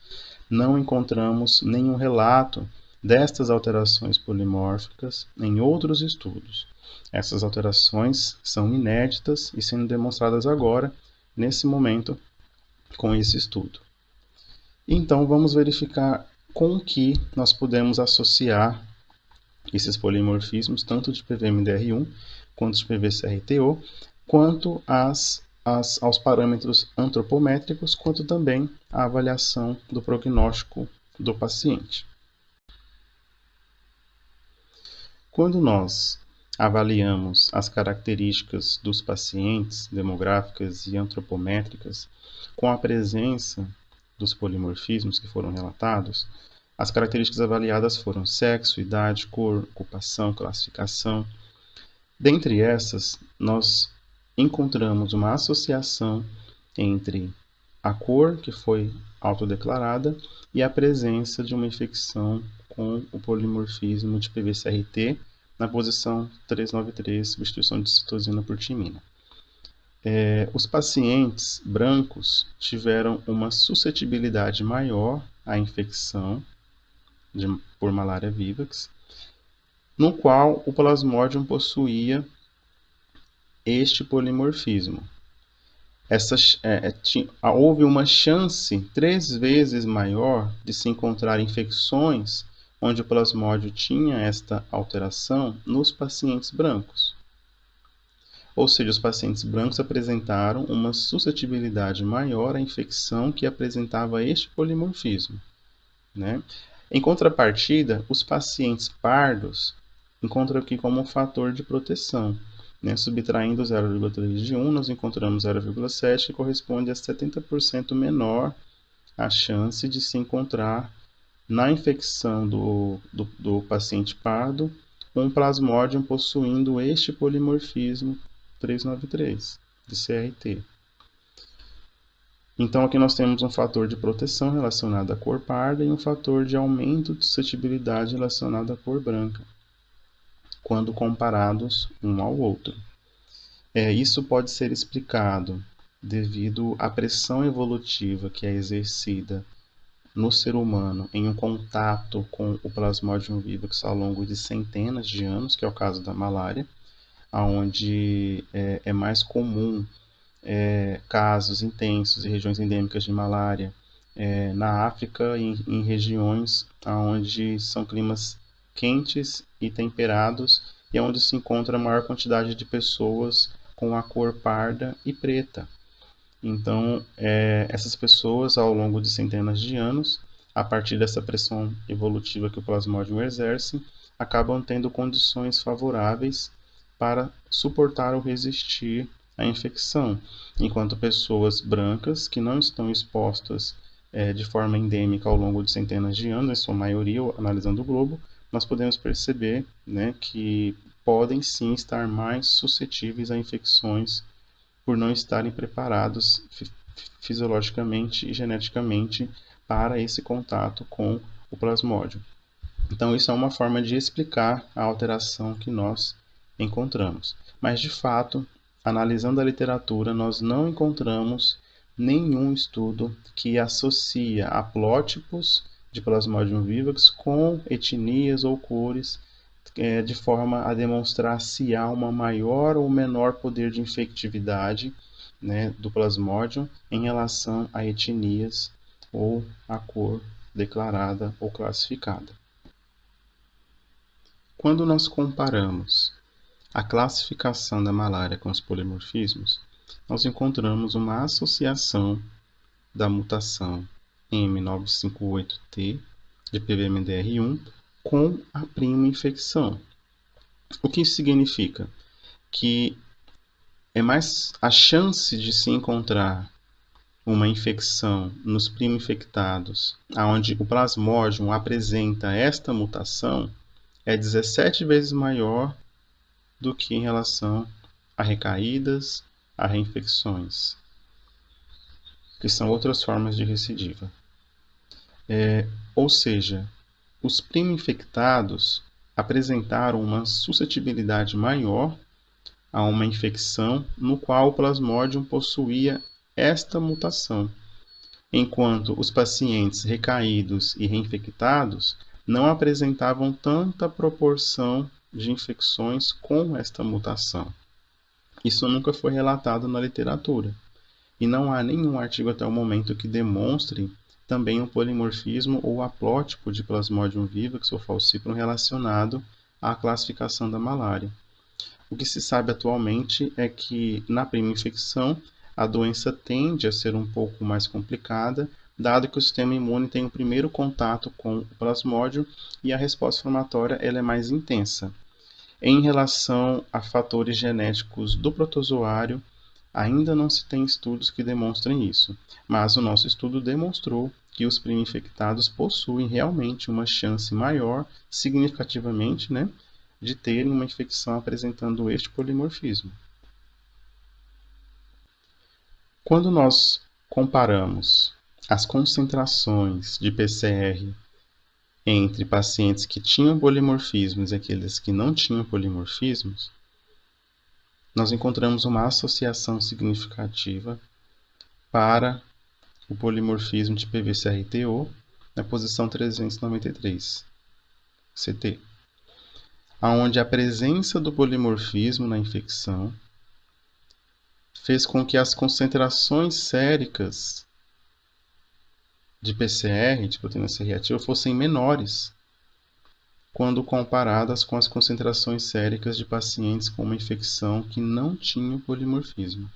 não encontramos nenhum relato destas alterações polimórficas em outros estudos. Essas alterações são inéditas e sendo demonstradas agora, nesse momento, com esse estudo. Então, vamos verificar com que nós podemos associar esses polimorfismos, tanto de PVMDR1 quanto de PVCRTO, quanto aos parâmetros antropométricos, quanto também à avaliação do prognóstico do paciente. Quando nós avaliamos as características dos pacientes, demográficas e antropométricas, com a presença dos polimorfismos que foram relatados, as características avaliadas foram sexo, idade, cor, ocupação, classificação. Dentre essas, nós encontramos uma associação entre a cor, que foi autodeclarada, e a presença de uma infecção com o polimorfismo de PVCRT na posição 393, substituição de citosina por timina. Os pacientes brancos tiveram uma suscetibilidade maior à infecção por malária vivax, no qual o Plasmodium possuía este polimorfismo. Houve uma chance 3 vezes maior de se encontrar infecções onde o plasmódio tinha esta alteração nos pacientes brancos. Ou seja, os pacientes brancos apresentaram uma suscetibilidade maior à infecção que apresentava este polimorfismo, né? Em contrapartida, os pacientes pardos encontram aqui como um fator de proteção. Né? Subtraindo 0,3 de 1, nós encontramos 0,7, que corresponde a 70% menor a chance de se encontrar na infecção do paciente pardo um plasmodium possuindo este polimorfismo 393 de CRT. Então, aqui nós temos um fator de proteção relacionado à cor parda e um fator de aumento de suscetibilidade relacionado à cor branca, quando comparados um ao outro. Isso pode ser explicado devido à pressão evolutiva que é exercida no ser humano em um contato com o Plasmodium vivax ao longo de centenas de anos, que é o caso da malária, onde é mais comum casos intensos em regiões endêmicas de malária na África, em regiões onde são climas quentes e temperados e onde se encontra a maior quantidade de pessoas com a cor parda e preta. Então, essas pessoas, ao longo de centenas de anos, a partir dessa pressão evolutiva que o Plasmodium exerce, acabam tendo condições favoráveis para suportar ou resistir à infecção, enquanto pessoas brancas que não estão expostas de forma endêmica ao longo de centenas de anos, em sua maioria, analisando o globo, nós podemos perceber, né, que podem sim estar mais suscetíveis a infecções por não estarem preparados fisiologicamente e geneticamente para esse contato com o plasmódio. Então, isso é uma forma de explicar a alteração que nós encontramos. Mas, de fato, analisando a literatura, nós não encontramos nenhum estudo que associa haplótipos de Plasmodium vivax com etnias ou cores de forma a demonstrar se há uma maior ou menor poder de infectividade, né, do Plasmodium em relação a etnias ou a cor declarada ou classificada. Quando nós comparamos a classificação da malária com os polimorfismos, nós encontramos uma associação da mutação M958T de PVMDR1 com a prima infecção. O que isso significa? Que é mais a chance de se encontrar uma infecção nos primo infectados, onde o plasmódium apresenta esta mutação, é 17 vezes maior do que em relação a recaídas, a reinfecções, que são outras formas de recidiva. Ou seja, os primo infectados apresentaram uma suscetibilidade maior a uma infecção no qual o Plasmodium possuía esta mutação, enquanto os pacientes recaídos e reinfectados não apresentavam tanta proporção de infecções com esta mutação. Isso nunca foi relatado na literatura, e não há nenhum artigo até o momento que demonstre também um polimorfismo ou haplótipo de Plasmodium vivax ou falciparum relacionado à classificação da malária. O que se sabe atualmente é que, na prima infecção, a doença tende a ser um pouco mais complicada, dado que o sistema imune tem o primeiro contato com o plasmódio e a resposta inflamatória ela é mais intensa. Em relação a fatores genéticos do protozoário, ainda não se tem estudos que demonstrem isso, mas o nosso estudo demonstrou que os primo-infectados possuem realmente uma chance maior, significativamente, de terem uma infecção apresentando este polimorfismo. Quando nós comparamos as concentrações de PCR entre pacientes que tinham polimorfismos e aqueles que não tinham polimorfismos, nós encontramos uma associação significativa para o polimorfismo de PVCRTO na posição 393, CT, onde a presença do polimorfismo na infecção fez com que as concentrações séricas de PCR, de proteína C reativa, fossem menores quando comparadas com as concentrações séricas de pacientes com uma infecção que não tinham polimorfismo,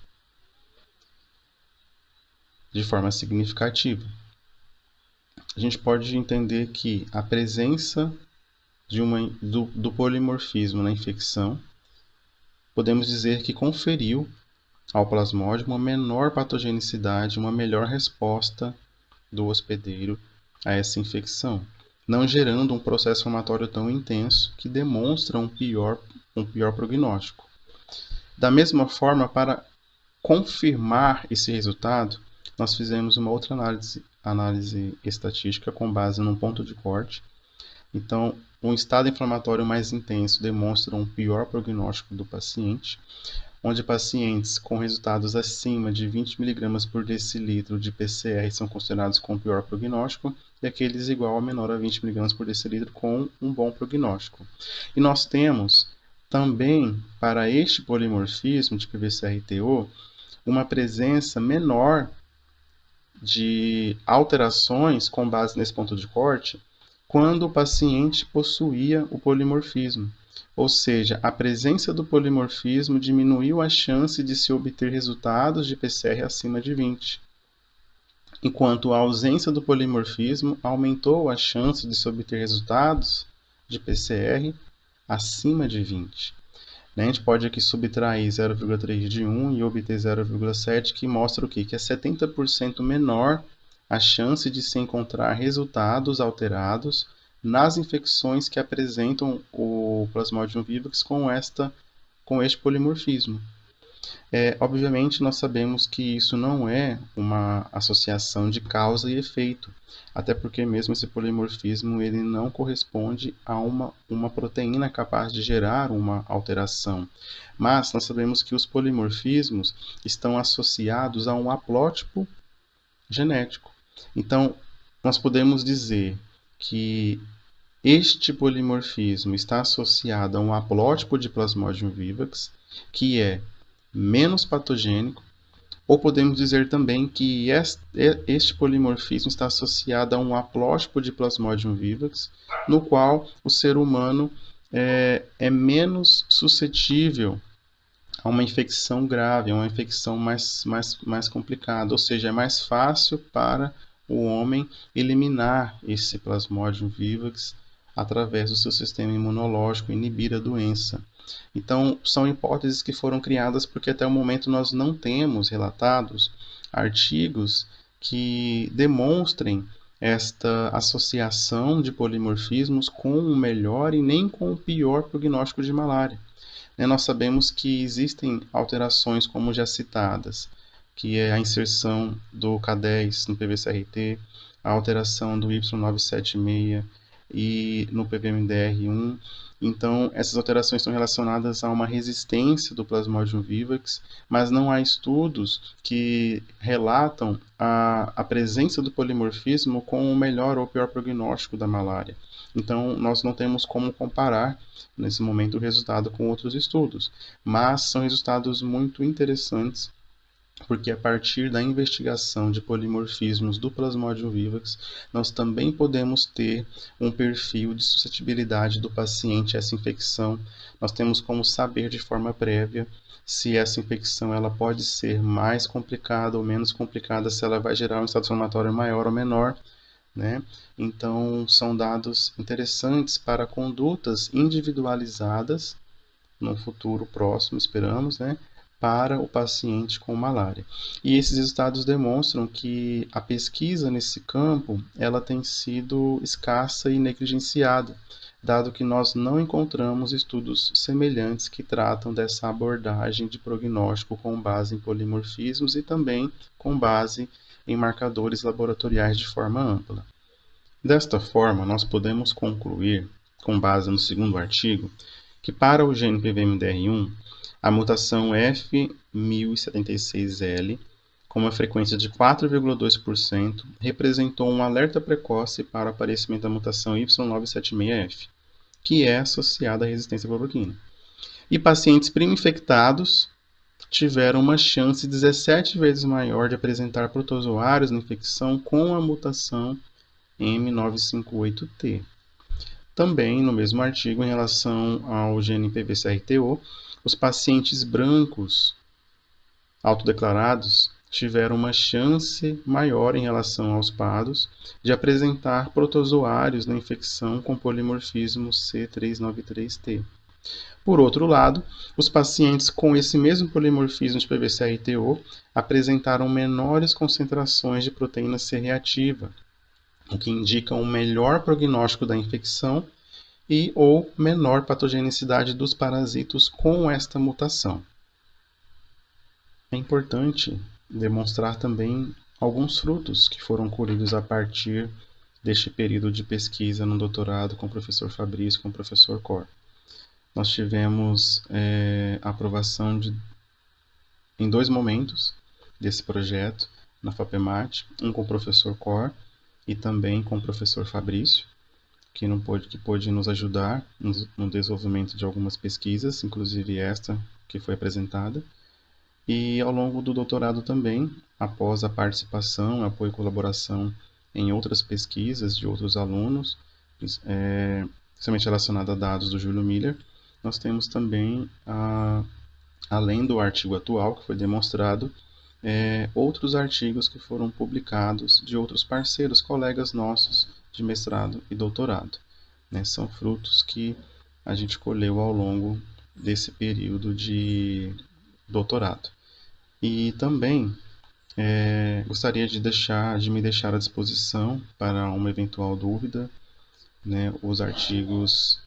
de forma significativa. A gente pode entender que a presença do polimorfismo na infecção, podemos dizer que conferiu ao plasmódio uma menor patogenicidade, uma melhor resposta do hospedeiro a essa infecção, não gerando um processo inflamatório tão intenso que demonstra um pior prognóstico. Da mesma forma, para confirmar esse resultado, nós fizemos uma outra análise estatística com base num ponto de corte. Então, um estado inflamatório mais intenso demonstra um pior prognóstico do paciente, onde pacientes com resultados acima de 20 mg por decilitro de PCR são considerados com pior prognóstico, e aqueles igual ou menor a 20 mg por decilitro com um bom prognóstico. E nós temos também, para este polimorfismo de PVCRTO, uma presença menor de alterações com base nesse ponto de corte quando o paciente possuía o polimorfismo. Ou seja, a presença do polimorfismo diminuiu a chance de se obter resultados de PCR acima de 20, enquanto a ausência do polimorfismo aumentou a chance de se obter resultados de PCR acima de 20. A gente pode aqui subtrair 0,3 de 1 e obter 0,7, que mostra o quê? Que é 70% menor a chance de se encontrar resultados alterados nas infecções que apresentam o Plasmodium vivax com este polimorfismo. Obviamente, nós sabemos que isso não é uma associação de causa e efeito, até porque mesmo esse polimorfismo ele não corresponde a uma proteína capaz de gerar uma alteração. Mas nós sabemos que os polimorfismos estão associados a um haplótipo genético. Então, nós podemos dizer que este polimorfismo está associado a um haplótipo de Plasmodium vivax, que é menos patogênico, ou podemos dizer também que este polimorfismo está associado a um haplótipo de Plasmodium vivax, no qual o ser humano é menos suscetível a uma infecção grave, a uma infecção mais complicada, ou seja, é mais fácil para o homem eliminar esse Plasmodium vivax através do seu sistema imunológico, inibir a doença. Então, são hipóteses que foram criadas porque até o momento nós não temos relatados artigos que demonstrem esta associação de polimorfismos com o melhor e nem com o pior prognóstico de malária. Nós sabemos que existem alterações como já citadas, que é a inserção do K10 no PVCRT, a alteração do Y976, e no PVMDR1. Então, essas alterações estão relacionadas a uma resistência do Plasmodium vivax, mas não há estudos que relatam a presença do polimorfismo com o melhor ou pior prognóstico da malária. Então, nós não temos como comparar, nesse momento, o resultado com outros estudos, mas são resultados muito interessantes, porque a partir da investigação de polimorfismos do Plasmodium vivax, nós também podemos ter um perfil de suscetibilidade do paciente a essa infecção. Nós temos como saber de forma prévia se essa infecção ela pode ser mais complicada ou menos complicada, se ela vai gerar um estado inflamatório maior ou menor, né? Então, são dados interessantes para condutas individualizadas no futuro próximo, esperamos, né, para o paciente com malária. E esses resultados demonstram que a pesquisa nesse campo ela tem sido escassa e negligenciada, dado que nós não encontramos estudos semelhantes que tratam dessa abordagem de prognóstico com base em polimorfismos e também com base em marcadores laboratoriais de forma ampla. Desta forma, nós podemos concluir, com base no segundo artigo, que para o gene PVMDR1, a mutação F1076L, com uma frequência de 4,2%, representou um alerta precoce para o aparecimento da mutação Y976F, que é associada à resistência à cloroquina. E pacientes primo-infectados tiveram uma chance 17 vezes maior de apresentar protozoários na infecção com a mutação M958T. Também, no mesmo artigo, em relação ao gene PVCRTO, os pacientes brancos autodeclarados tiveram uma chance maior em relação aos pardos de apresentar protozoários na infecção com polimorfismo C393T. Por outro lado, os pacientes com esse mesmo polimorfismo de PVCRTO apresentaram menores concentrações de proteína C reativa, o que indica um melhor prognóstico da infecção e ou menor patogenicidade dos parasitos com esta mutação. É importante demonstrar também alguns frutos que foram colhidos a partir deste período de pesquisa no doutorado com o professor Fabrício e com o professor Cor. Nós tivemos a aprovação em 2 momentos desse projeto na FAPEMAT, um com o professor Cor e também com o professor Fabrício, que pôde nos ajudar no desenvolvimento de algumas pesquisas, inclusive esta que foi apresentada. E ao longo do doutorado também, após a participação, apoio e colaboração em outras pesquisas de outros alunos, principalmente relacionada a dados do Júlio Miller, nós temos também, além do artigo atual que foi demonstrado, outros artigos que foram publicados de outros parceiros, colegas nossos de mestrado e doutorado. São frutos que a gente colheu ao longo desse período de doutorado. E também gostaria de me deixar à disposição para uma eventual dúvida. Os artigos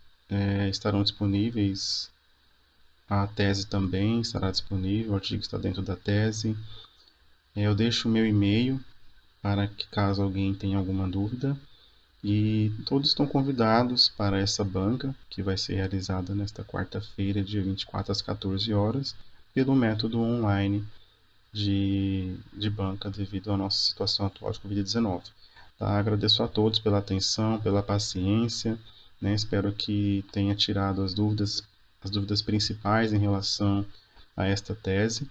estarão disponíveis, a tese também estará disponível, o artigo está dentro da tese. Eu deixo o meu e-mail para que, caso alguém tenha alguma dúvida, e todos estão convidados para essa banca, que vai ser realizada nesta quarta-feira, dia 24 às 14 horas, pelo método online de banca devido à nossa situação atual de Covid-19. Tá? Agradeço a todos pela atenção, pela paciência, espero que tenha tirado as dúvidas principais em relação a esta tese.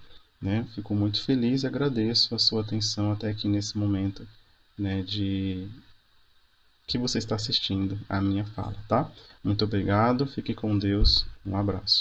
Fico muito feliz e agradeço a sua atenção até aqui nesse momento, de que você está assistindo a minha fala, tá? Muito obrigado, fique com Deus, um abraço.